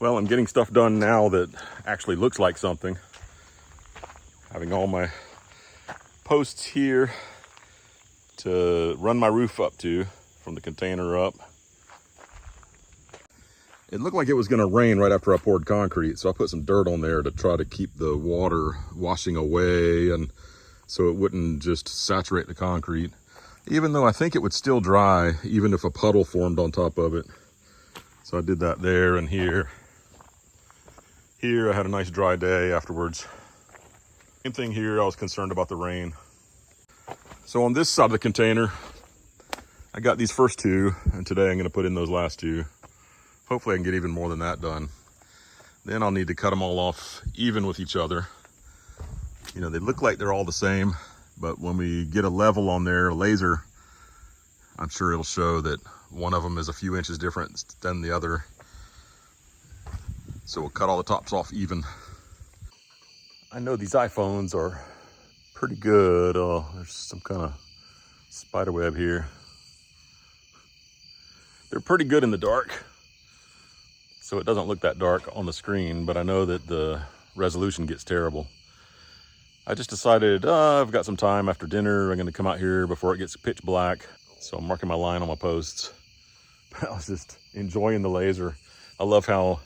Well, I'm getting stuff done now that actually looks like something. Having all my posts here to run my roof up to from the container up. It looked like it was going to rain right after I poured concrete, so I put some dirt on there to try to keep the water washing away and so it wouldn't just saturate the concrete. Even though I think it would still dry, even if a puddle formed on top of it. So I did that there and here. Here I had a nice dry day afterwards. Same thing here, I was concerned about the rain. So on this side of the container, I got these first two, and today I'm gonna put in those last two. Hopefully I can get even more than that done. Then I'll need to cut them all off even with each other. You know, they look like they're all the same, but when we get a level on there, a laser, I'm sure it'll show that one of them is a few inches different than the other. So we'll cut all the tops off even. I know these iPhones are pretty good. Oh, there's some kind of spider web here. They're pretty good in the dark, so it doesn't look that dark on the screen, but I know that the resolution gets terrible. I just decided I've got some time after dinner. I'm gonna come out here before it gets pitch black. So I'm marking my line on my posts. I was just enjoying the laser. I love how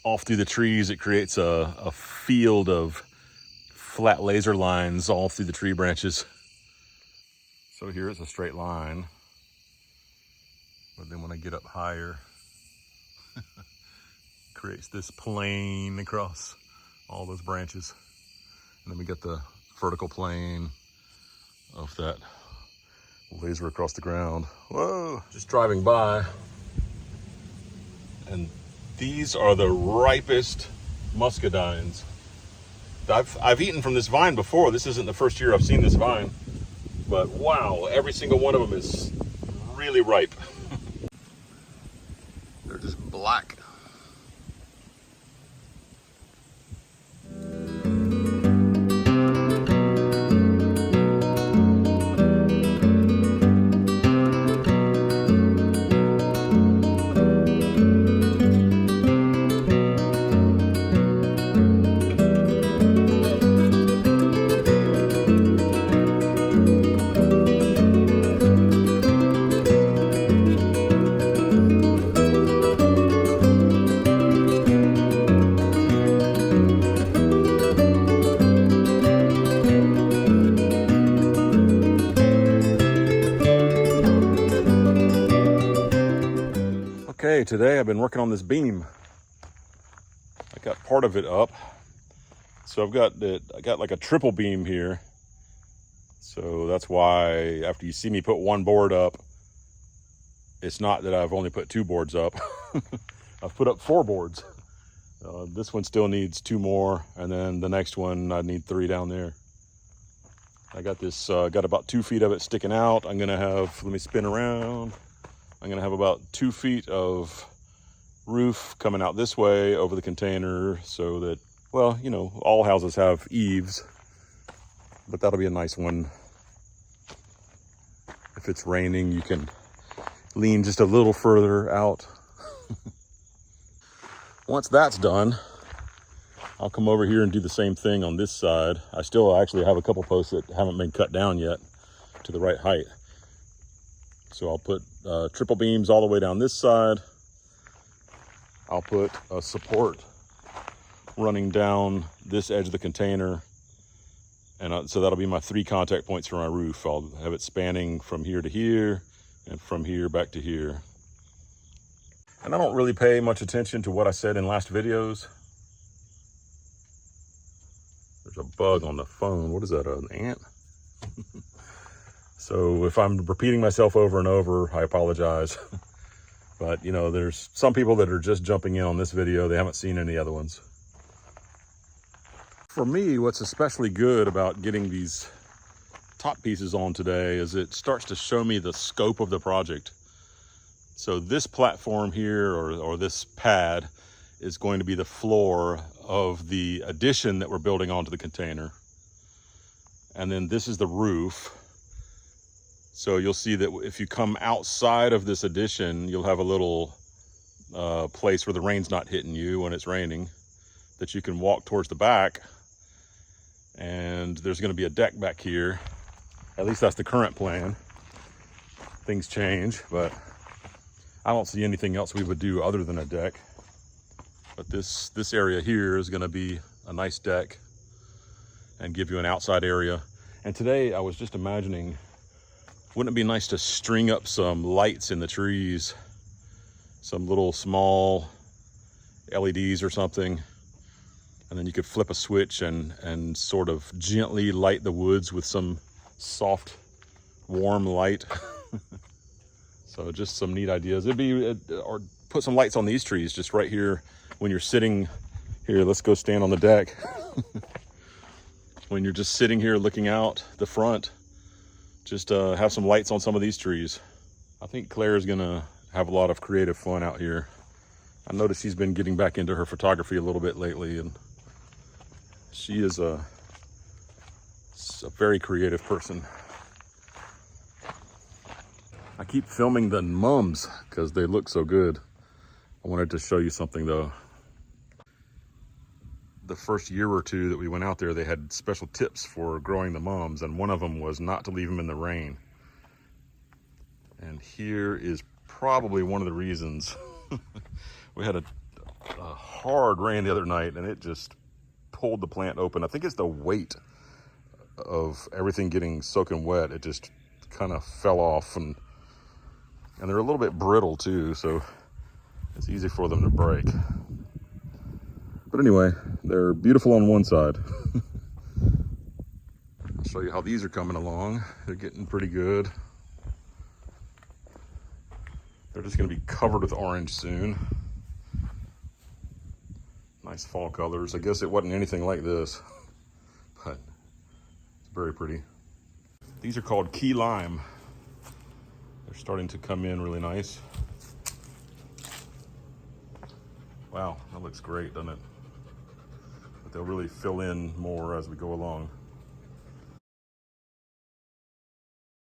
off through the trees it creates a field of flat laser lines all through the tree branches. So here it's a straight line. But then when I get up higher, it creates this plane across all those branches. And then we get the vertical plane of that laser across the ground. Whoa, just driving by. And these are the ripest muscadines. I've eaten from this vine before. This isn't the first year I've seen this vine, but wow, every single one of them is really ripe. They're just black. Okay, today I've been working on this beam. I got part of it up. So I got like a triple beam here. So that's why after you see me put one board up, it's not that I've only put two boards up. I've put up 4 boards. This one still needs 2 more, and then the next one I need 3 down there. I got this, got about 2 feet of it sticking out. I'm gonna have, let me spin around. I'm gonna have about 2 feet of roof coming out this way over the container so that, well, you know, all houses have eaves, but that'll be a nice one. If it's raining, you can lean just a little further out. Once that's done, I'll come over here and do the same thing on this side. I still actually have a couple posts that haven't been cut down yet to the right height. So I'll put triple beams all the way down this side. I'll put a support running down this edge of the container. And so that'll be my 3 contact points for my roof. I'll have it spanning from here to here and from here back to here. And I don't really pay much attention to what I said in last videos. There's a bug on the phone. What is that, an ant? So if I'm repeating myself over and over, I apologize. But you know, there's some people that are just jumping in on this video. They haven't seen any other ones. For me, what's especially good about getting these top pieces on today is it starts to show me the scope of the project. So this platform here, or this pad, is going to be the floor of the addition that we're building onto the container. And then this is the roof. So you'll see that if you come outside of this addition, you'll have a little place where the rain's not hitting you when it's raining, that you can walk towards the back, and there's going to be a deck back here. At least that's the current plan. Things change, but I don't see anything else we would do other than a deck. But this area here is going to be a nice deck and give you an outside area. And today I was just imagining, wouldn't it be nice to string up some lights in the trees, some little small LEDs or something, and then you could flip a switch and sort of gently light the woods with some soft, warm light. So just some neat ideas. It'd be, or put some lights on these trees just right here when you're sitting here. Let's go stand on the deck. When you're just sitting here looking out the front, just have some lights on some of these trees. I think Claire's gonna have a lot of creative fun out here. I noticed she's been getting back into her photography a little bit lately, and she is a very creative person. I keep filming the mums because they look so good. I wanted to show you something though. The first year or two that we went out there, they had special tips for growing the mums, and one of them was not to leave them in the rain. And here is probably one of the reasons. We had a hard rain the other night, and it just pulled the plant open. I think it's the weight of everything getting soaking wet. It just kind of fell off, and they're a little bit brittle too, so it's easy for them to break. But anyway, they're beautiful on one side. I'll show you how these are coming along. They're getting pretty good. They're just going to be covered with orange soon. Nice fall colors. I guess it wasn't anything like this, but it's very pretty. These are called key lime. They're starting to come in really nice. Wow, that looks great, doesn't it? But they'll really fill in more as we go along.